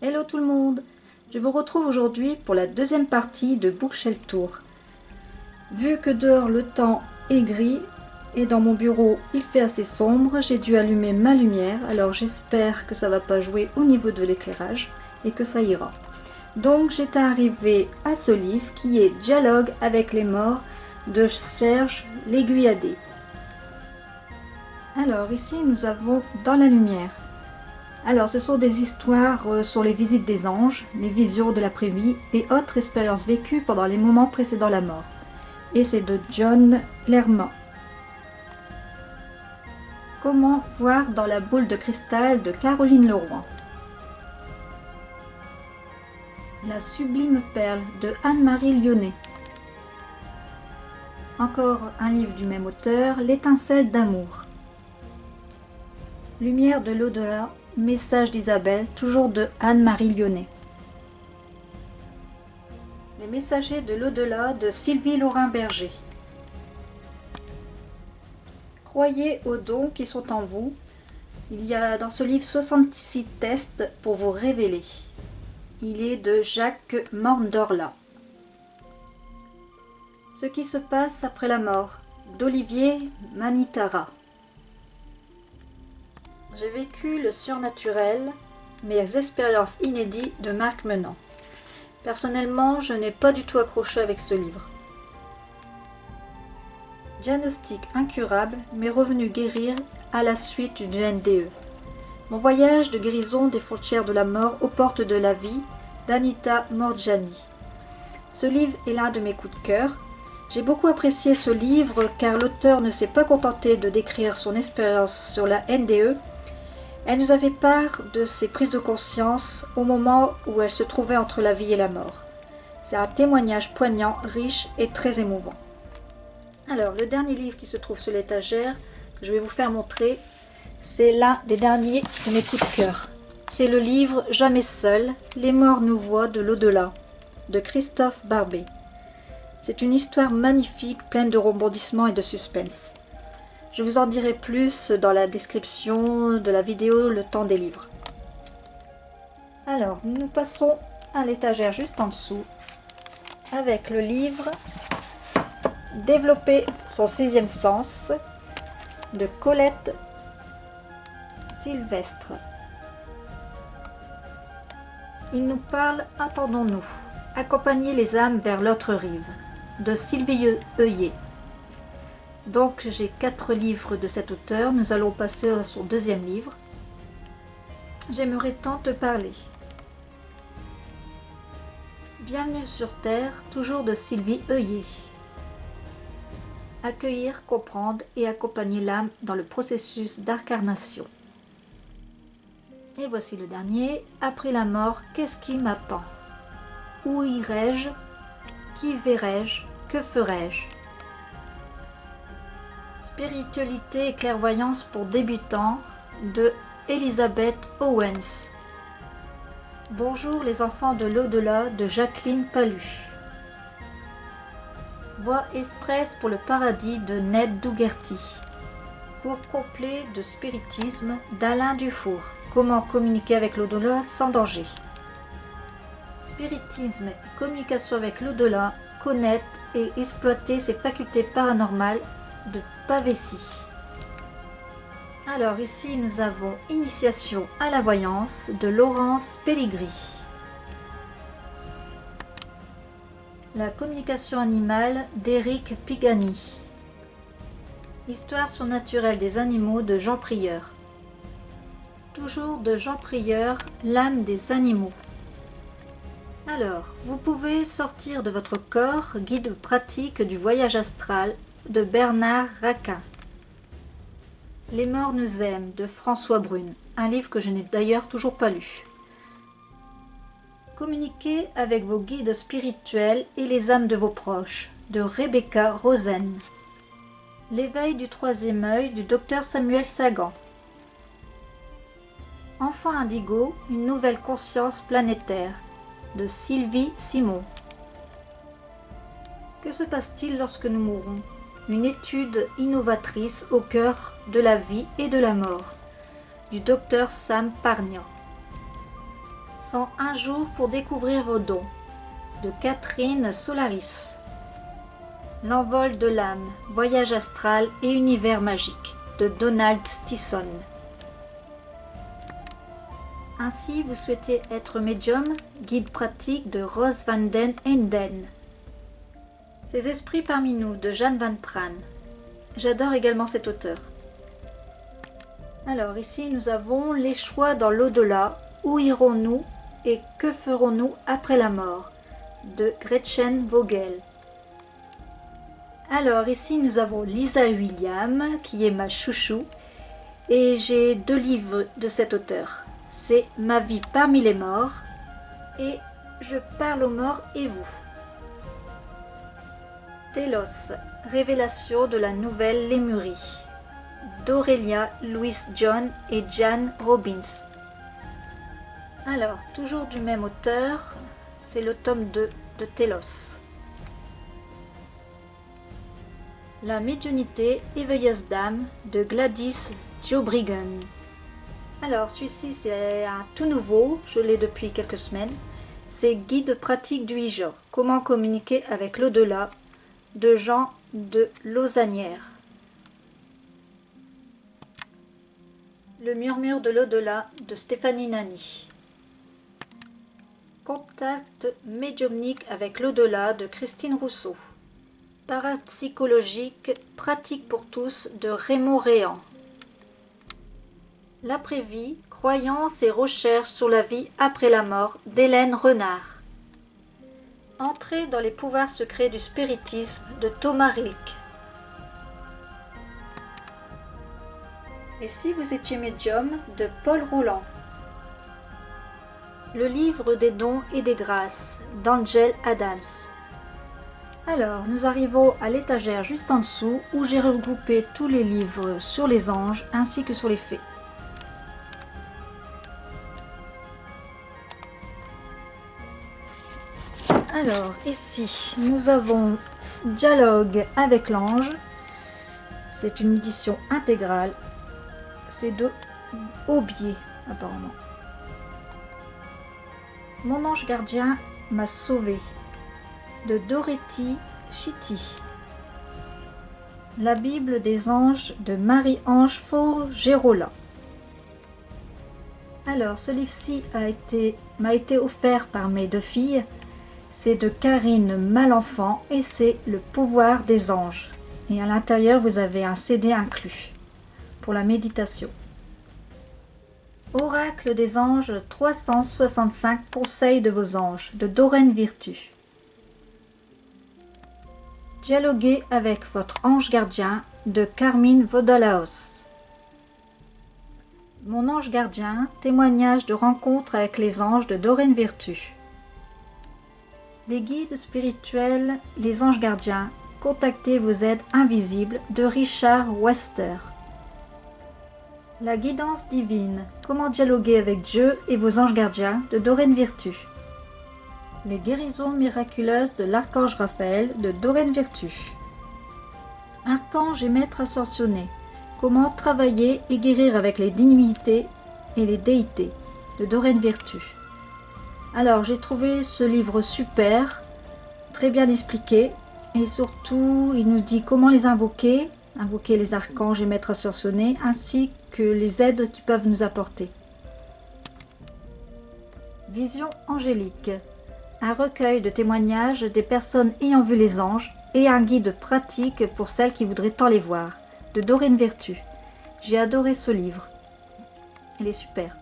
Hello tout le monde! Je vous retrouve aujourd'hui pour la deuxième partie de Bookshelf Tour. Vu que dehors le temps est gris et dans mon bureau il fait assez sombre, j'ai dû allumer ma lumière, alors j'espère que ça va pas jouer au niveau de l'éclairage et que ça ira. Donc j'étais arrivée à ce livre qui est Dialogue avec les morts de Serge Léguiadé. Alors ici nous avons Dans la lumière. Alors, ce sont des histoires sur les visites des anges, les visions de l'après-vie et autres expériences vécues pendant les moments précédant la mort. Et c'est de John Lerma. Comment voir dans la boule de cristal de Caroline Leroy. La sublime perle de Anne-Marie Lyonnais. Encore un livre du même auteur, L'étincelle d'amour. Lumière de l'au-delà. Message d'Isabelle, toujours de Anne-Marie Lyonnais. Les messagers de l'au-delà de Sylvie Laurin-Berger. Croyez aux dons qui sont en vous. Il y a dans ce livre 66 tests pour vous révéler. Il est de Jacques Mandorla. Ce qui se passe après la mort d'Olivier Manitara. J'ai vécu le surnaturel, mes expériences inédites de Marc Menant. Personnellement, je n'ai pas du tout accroché avec ce livre. Diagnostic incurable, mais revenu guérir à la suite du NDE. Mon voyage de guérison des frontières de la mort aux portes de la vie d'Anita Morgiani. Ce livre est l'un de mes coups de cœur. J'ai beaucoup apprécié ce livre car l'auteur ne s'est pas contenté de décrire son expérience sur la NDE. Elle nous a fait part de ses prises de conscience au moment où elle se trouvait entre la vie et la mort. C'est un témoignage poignant, riche et très émouvant. Alors, le dernier livre qui se trouve sur l'étagère, que je vais vous faire montrer, c'est l'un des derniers de mes coups de cœur. C'est le livre Jamais seul, les morts nous voient de l'au-delà, de Christophe Barbet. C'est une histoire magnifique, pleine de rebondissements et de suspense. Je vous en dirai plus dans la description de la vidéo Le temps des livres. Alors, nous passons à l'étagère juste en dessous avec le livre Développer son sixième sens de Colette Sylvestre. Il nous parle Attendons-nous, accompagner les âmes vers l'autre rive de Sylvie Heuillet. Donc j'ai 4 livres de cet auteur, nous allons passer à son deuxième livre. J'aimerais tant te parler. Bienvenue sur Terre, toujours de Sylvie Heuillet. Accueillir, comprendre et accompagner l'âme dans le processus d'incarnation. Et voici le dernier, après la mort, qu'est-ce qui m'attend? Où irai-je? Qui verrai-je? Que ferai-je? Spiritualité et clairvoyance pour débutants de Elizabeth Owens. Bonjour les enfants de l'au-delà de Jacqueline Palu. Voix express pour le paradis de Ned Dougherty. Cours complet de spiritisme d'Alain Dufour. Comment communiquer avec l'au-delà sans danger. Spiritisme et communication avec l'au-delà, connaître et exploiter ses facultés paranormales de Pavesi. Alors ici nous avons Initiation à la voyance de Laurence Pellegri. La communication animale d'Éric Pigani. Histoire surnaturelle des animaux de Jean Prieur. Toujours de Jean Prieur, l'âme des animaux. Alors, vous pouvez sortir de votre corps, guide pratique du voyage astral de Bernard Raquin. Les morts nous aiment de François Brune, un livre que je n'ai d'ailleurs toujours pas lu. Communiquez avec vos guides spirituels et les âmes de vos proches de Rebecca Rosen. L'éveil du troisième œil du docteur Samuel Sagan. Enfant indigo, une nouvelle conscience planétaire de Sylvie Simon. Que se passe-t-il lorsque nous mourrons? Une étude innovatrice au cœur de la vie et de la mort, du docteur Sam Parnia. 101 jours pour découvrir vos dons de Catherine Solaris. L'envol de l'âme, voyage astral et univers magique de Donald Stisson. Ainsi, vous souhaitez être médium, guide pratique de Rose van den Enden. Ces esprits parmi nous de Jeanne Van Pran. J'adore également cet auteur. Alors ici nous avons les choix dans l'au-delà, où irons-nous et que ferons-nous après la mort de Gretchen Vogel. Alors ici nous avons Lisa William qui est ma chouchou et j'ai 2 livres de cet auteur. C'est Ma vie parmi les morts et Je parle aux morts et vous. Telos, révélation de la nouvelle Lémurie d'Aurelia Louise John et Jan Robbins. Alors, toujours du même auteur, c'est le tome 2 de Telos. La médiumnité éveilleuse d'âme de Gladys Jobriggen. Alors, celui-ci c'est un tout nouveau, je l'ai depuis quelques semaines. C'est Guide pratique du Ouija, comment communiquer avec l'au-delà de Jean de Lausannière. Le murmure de l'au-delà de Stéphanie Nani. Contact médiumnique avec l'au-delà de Christine Rousseau. Parapsychologique, pratique pour tous de Raymond Réan. L'après-vie, croyances et recherches sur la vie après la mort d'Hélène Renard. Entrée dans les pouvoirs secrets du spiritisme de Thomas Rilke. Et si vous étiez médium de Paul Roland. Le livre des dons et des grâces d'Angel Adams. Alors, nous arrivons à l'étagère juste en dessous où j'ai regroupé tous les livres sur les anges ainsi que sur les fées. Alors, ici, nous avons Dialogue avec l'ange. C'est une édition intégrale. C'est de Aubier, apparemment. Mon ange gardien m'a sauvé de Dorothy Chitty. La Bible des anges de Marie-Ange Faure-Gérola. Alors, ce livre-ci m'a été offert par mes 2 filles. C'est de Karine Malenfant et c'est Le pouvoir des anges. Et à l'intérieur, vous avez un CD inclus pour la méditation. Oracle des anges 365 conseils de vos anges de Doreen Virtue. Dialoguez avec votre ange gardien de Carmine Vodalaos. Mon ange gardien, témoignage de rencontre avec les anges de Doreen Virtue. Les guides spirituels, les anges gardiens, contactez vos aides invisibles de Richard Wester. La guidance divine, comment dialoguer avec Dieu et vos anges gardiens de Doreen Virtue. Les guérisons miraculeuses de l'archange Raphaël de Doreen Virtue. Archange et maître ascensionné, comment travailler et guérir avec les divinités et les déités de Doreen Virtue. Alors j'ai trouvé ce livre super, très bien expliqué et surtout il nous dit comment les invoquer les archanges et maîtres ascensionnés ainsi que les aides qu'ils peuvent nous apporter. Vision angélique, un recueil de témoignages des personnes ayant vu les anges et un guide pratique pour celles qui voudraient tant les voir, de Doreen Virtue. J'ai adoré ce livre, il est super.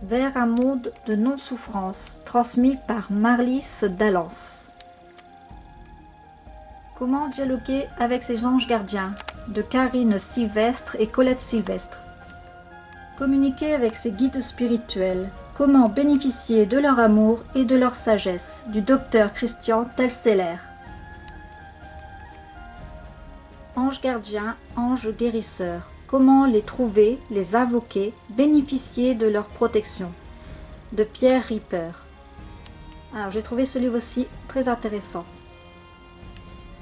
Vers un monde de non-souffrance, transmis par Marlys Dallens. Comment dialoguer avec ses anges gardiens de Karine Sylvestre et Colette Sylvestre. Communiquer avec ses guides spirituels. Comment bénéficier de leur amour et de leur sagesse du docteur Christian Telseler. Ange gardien, ange guérisseur. Comment les trouver, les invoquer, bénéficier de leur protection de Pierre Ripper. Alors j'ai trouvé ce livre aussi très intéressant.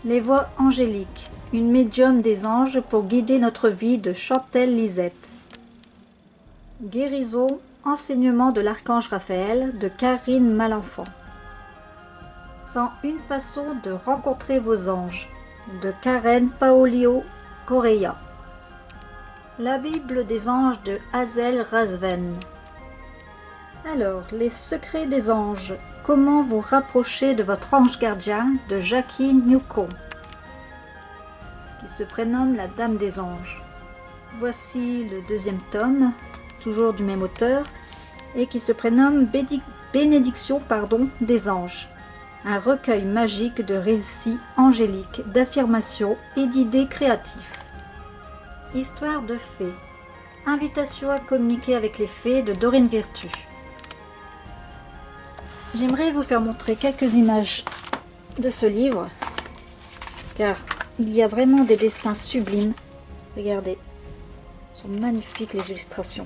Les voix angéliques, une médium des anges pour guider notre vie de Chantal Lisette. Guérison Enseignement de l'archange Raphaël de Karine Malenfant. 101 façons de rencontrer vos anges de Karen Paolio Correa. La Bible des anges de Hazel Razven. Alors, les secrets des anges. Comment vous rapprocher de votre ange gardien de Jackie Newcomb, qui se prénomme la Dame des Anges. Voici le deuxième tome, toujours du même auteur, et qui se prénomme Bénédiction des Anges. Un recueil magique de récits angéliques, d'affirmations et d'idées créatives. Histoire de fées. Invitation à communiquer avec les fées de Dorine Virtue. J'aimerais vous faire montrer quelques images de ce livre, car il y a vraiment des dessins sublimes. Regardez, sont magnifiques les illustrations.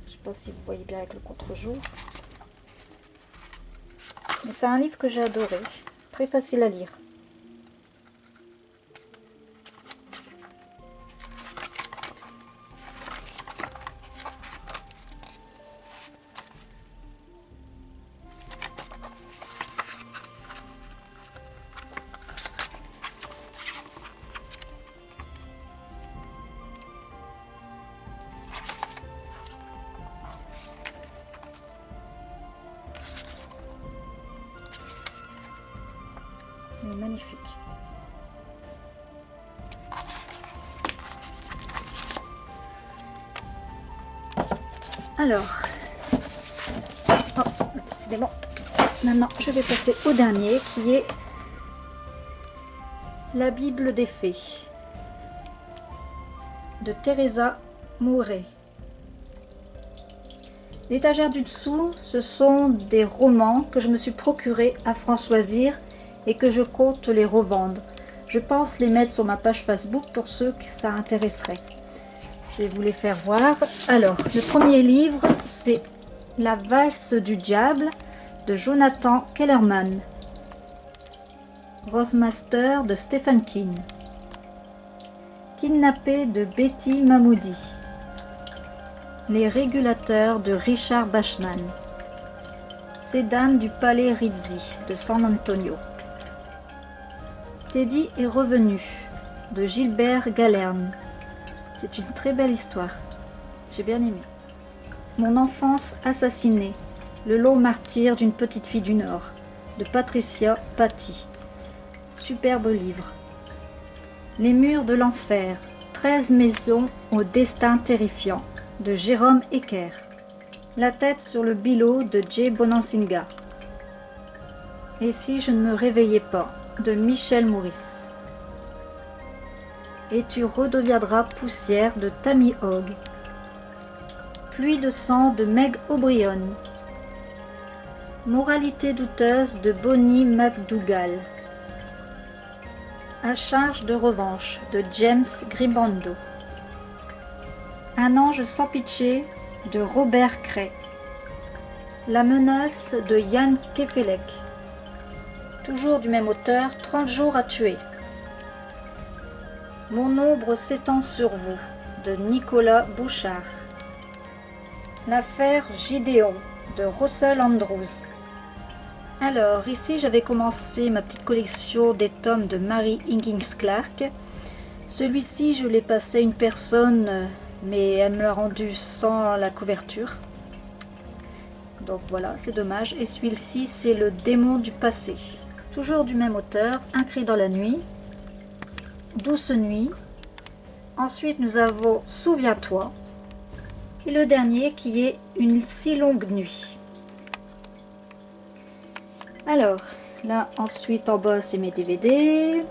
Je ne sais pas si vous voyez bien avec le contre-jour. Mais c'est un livre que j'ai adoré, très facile à lire. Il est magnifique. Alors, décidément, maintenant je vais passer au dernier qui est la Bible des fées de Teresa Mouret. L'étagère du dessous, ce sont des romans que je me suis procurés à Françoisir et que je compte les revendre. Je pense les mettre sur ma page Facebook pour ceux que ça intéresserait. Je vais vous les faire voir. Alors, le premier livre, c'est La valse du diable de Jonathan Kellerman. Rosemaster de Stephen King. Kidnappé de Betty Mahmoudi. Les régulateurs de Richard Bachman. Ces dames du palais Rizzi de San Antonio. Teddy est revenu de Gilbert Galerne. C'est une très belle histoire. J'ai bien aimé. Mon enfance assassinée. Le long martyre d'une petite fille du Nord de Patricia Paty. Superbe livre. Les murs de l'enfer. 13 maisons au destin terrifiant de Jérôme Ecker. La tête sur le billot de Jay Bonansinga. Et si je ne me réveillais pas de Michel Maurice. Et tu redeviendras poussière de Tammy Hogg. Pluie de sang de Meg O'Brien. Moralité douteuse de Bonnie McDougall. À charge de revanche de James Grimbando. Un ange sans pitié de Robert Cray. La menace de Yann Kefelec. Toujours du même auteur, 30 jours à tuer. Mon ombre s'étend sur vous, de Nicolas Bouchard. L'affaire Gideon, de Russell Andrews. Alors, ici j'avais commencé ma petite collection des tomes de Mary Higgins Clark. Celui-ci, je l'ai passé à une personne, mais elle me l'a rendu sans la couverture. Donc voilà, c'est dommage. Et celui-ci, c'est Le démon du passé. Toujours du même auteur, Un cri dans la nuit, Douce nuit. Ensuite, nous avons Souviens-toi. Et le dernier qui est Une si longue nuit. Alors, là, ensuite, en bas, c'est mes DVD.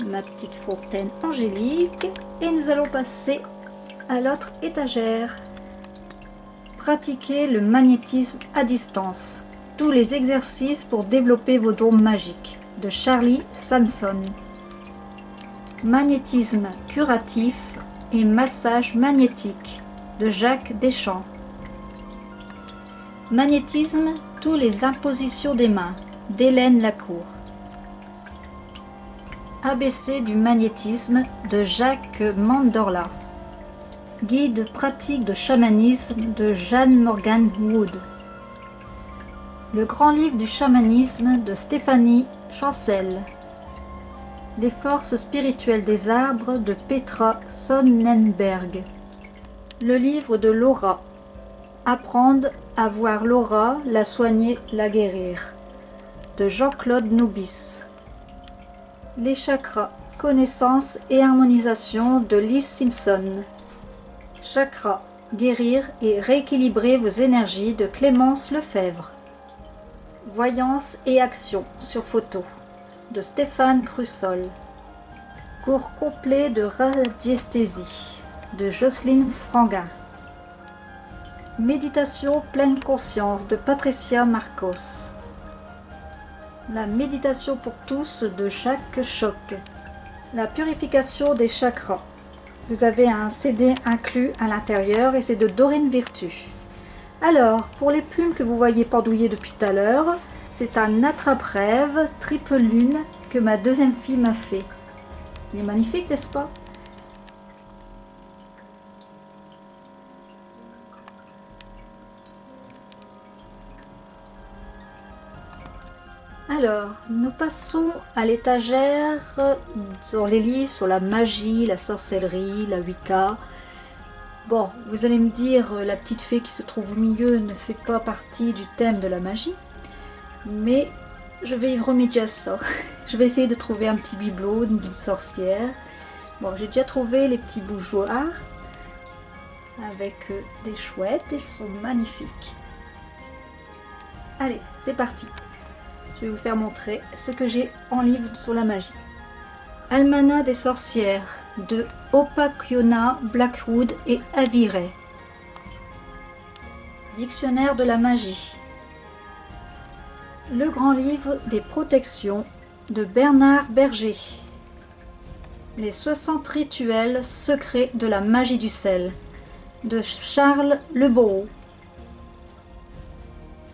Ma petite fontaine angélique. Et nous allons passer à l'autre étagère. Pratiquez le magnétisme à distance. Tous les exercices pour développer vos dons magiques de Charlie Samson. Magnétisme curatif et massage magnétique de Jacques Deschamps. Magnétisme Surtout les impositions des mains, d'Hélène Lacour. ABC du magnétisme, de Jacques Mandorla. Guide pratique de chamanisme, de Jane Morgan Wood. Le grand livre du chamanisme, de Stéphanie Chancel. Les forces spirituelles des arbres, de Petra Sonnenberg. Le livre de Laura. Apprendre à voir Laura, la soigner, la guérir, de Jean-Claude Noubis. Les chakras, connaissance et harmonisation, de Liz Simpson. Chakras, guérir et rééquilibrer vos énergies, de Clémence Lefebvre. Voyance et action sur photo, de Stéphane Crussol. Cours complet de radiesthésie, de Jocelyne Franguin. Méditation pleine conscience, de Patricia Marcos. La méditation pour tous, de Jacques Choc. La purification des chakras. Vous avez un CD inclus à l'intérieur et c'est de Dorine Virtue. Alors, pour les plumes que vous voyez pendouiller depuis tout à l'heure, c'est un attrape-rêve triple lune que ma deuxième fille m'a fait. Il est magnifique, n'est-ce pas? Alors, nous passons à l'étagère sur les livres sur la magie, la sorcellerie, la Wicca. Bon, vous allez me dire, la petite fée qui se trouve au milieu ne fait pas partie du thème de la magie, mais je vais y remédier à ça. Je vais essayer de trouver un petit bibelot d'une sorcière. Bon, j'ai déjà trouvé les petits bougeoirs avec des chouettes, ils sont magnifiques. Allez, c'est parti. Je vais vous faire montrer ce que j'ai en livre sur la magie. Almanach des sorcières, de Opakiona, Blackwood et Aviray. Dictionnaire de la magie. Le grand livre des protections, de Bernard Berger. Les 60 rituels secrets de la magie du sel, de Charles Lebouroux.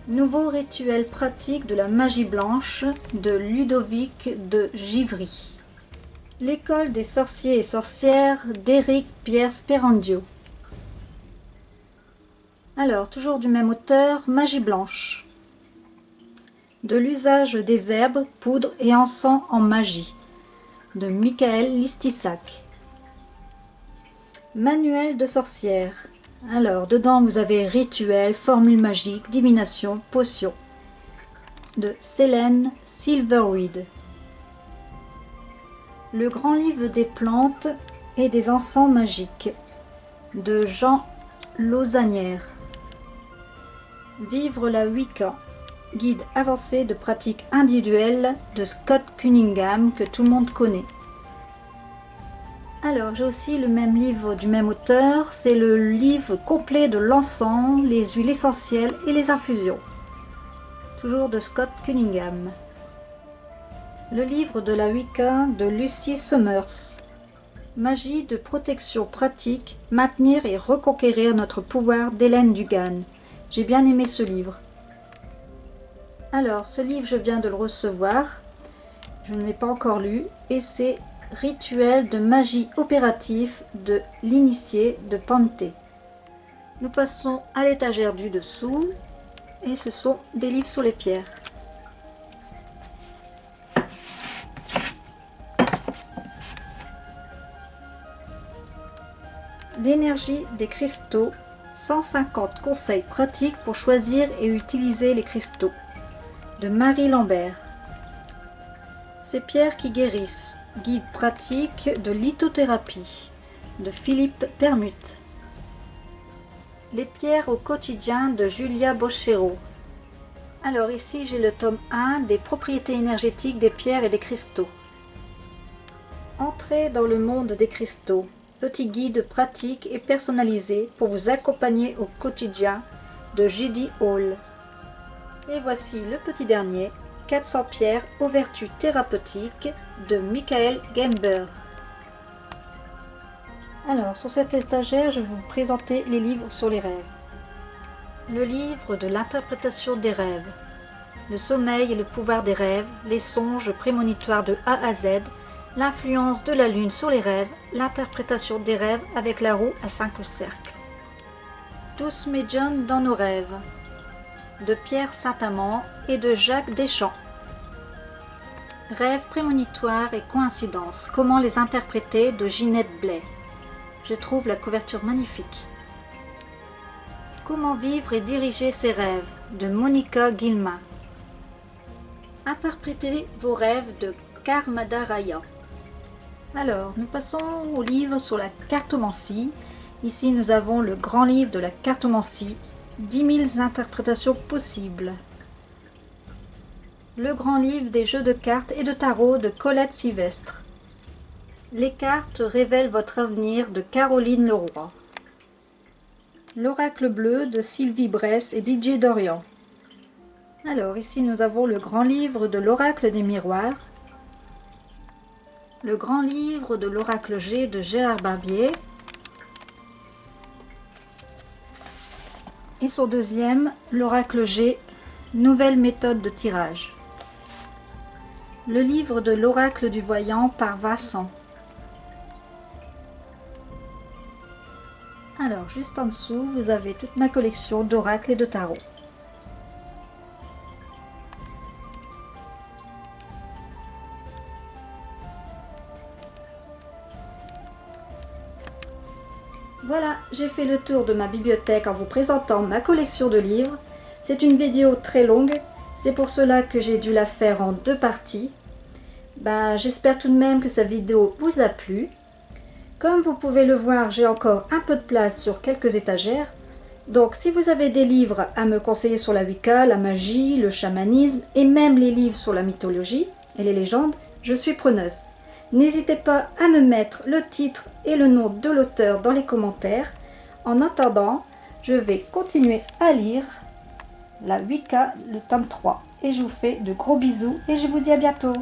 Nouveau rituel pratique de la magie blanche, de Ludovic de Givry. L'école des sorciers et sorcières, d'Éric Pierre Sperandio. Alors, toujours du même auteur, Magie blanche. De l'usage des herbes, poudres et encens en magie, de Michael Listissac. Manuel de sorcière. Alors, dedans, vous avez rituels, formules magiques, divination, potions, de Célène Silverweed. Le grand livre des plantes et des encens magiques, de Jean Lausannière. Vivre la Wicca, guide avancé de pratique individuelle, de Scott Cunningham, que tout le monde connaît. Alors, j'ai aussi le même livre du même auteur, c'est le livre complet de l'encens, les huiles essentielles et les infusions. Toujours de Scott Cunningham. Le livre de la Wicca de Lucy Summers. Magie de protection pratique, maintenir et reconquérir notre pouvoir, d'Hélène Dugan. J'ai bien aimé ce livre. Alors, ce livre, je viens de le recevoir. Je ne l'ai pas encore lu et c'est Rituel de magie opératif de l'initié de Panthé. Nous passons à l'étagère du dessous et ce sont des livres sur les pierres. L'énergie des cristaux, 150 conseils pratiques pour choisir et utiliser les cristaux, de Marie Lambert. Ces pierres qui guérissent, guide pratique de lithothérapie, de Philippe Permute. Les pierres au quotidien, de Julia Boschero. Alors ici j'ai le tome 1 des propriétés énergétiques des pierres et des cristaux. Entrez dans le monde des cristaux, petit guide pratique et personnalisé pour vous accompagner au quotidien, de Judy Hall. Et voici le petit dernier, 400 pierres aux vertus thérapeutiques, de Michael Gember. Alors, sur cette étagère, je vais vous présenter les livres sur les rêves. Le livre de l'interprétation des rêves. Le sommeil et le pouvoir des rêves, les songes prémonitoires de A à Z, l'influence de la lune sur les rêves, l'interprétation des rêves avec la roue à 5 cercles. Tous médiums dans nos rêves, de Pierre Saint-Amand et de Jacques Deschamps. Rêves prémonitoires et coïncidences, comment les interpréter, de Ginette Blais. Je trouve la couverture magnifique. Comment vivre et diriger ses rêves, de Monica Guillemin. Interprétez vos rêves, de Karmada Raya. Alors, nous passons au livre sur la cartomancie. Ici, nous avons le grand livre de la cartomancie, 10 000 interprétations possibles. Le grand livre des jeux de cartes et de tarot, de Colette Sylvestre. Les cartes révèlent votre avenir, de Caroline Leroy. L'oracle bleu, de Sylvie Bresse et Didier Dorian. Alors ici nous avons le grand livre de l'oracle des miroirs, le grand livre de l'oracle G de Gérard Barbier et son deuxième, l'oracle G, nouvelle méthode de tirage. Le livre de l'oracle du voyant par Vincent. Alors juste en dessous vous avez toute ma collection d'oracles et de tarots. Voilà, j'ai fait le tour de ma bibliothèque en vous présentant ma collection de livres. C'est une vidéo très longue, c'est pour cela que j'ai dû la faire en 2 parties. J'espère tout de même que cette vidéo vous a plu. Comme vous pouvez le voir, j'ai encore un peu de place sur quelques étagères. Donc si vous avez des livres à me conseiller sur la Wicca, la magie, le chamanisme et même les livres sur la mythologie et les légendes, je suis preneuse. N'hésitez pas à me mettre le titre et le nom de l'auteur dans les commentaires. En attendant, je vais continuer à lire la Wicca, le tome 3. Et je vous fais de gros bisous et je vous dis à bientôt.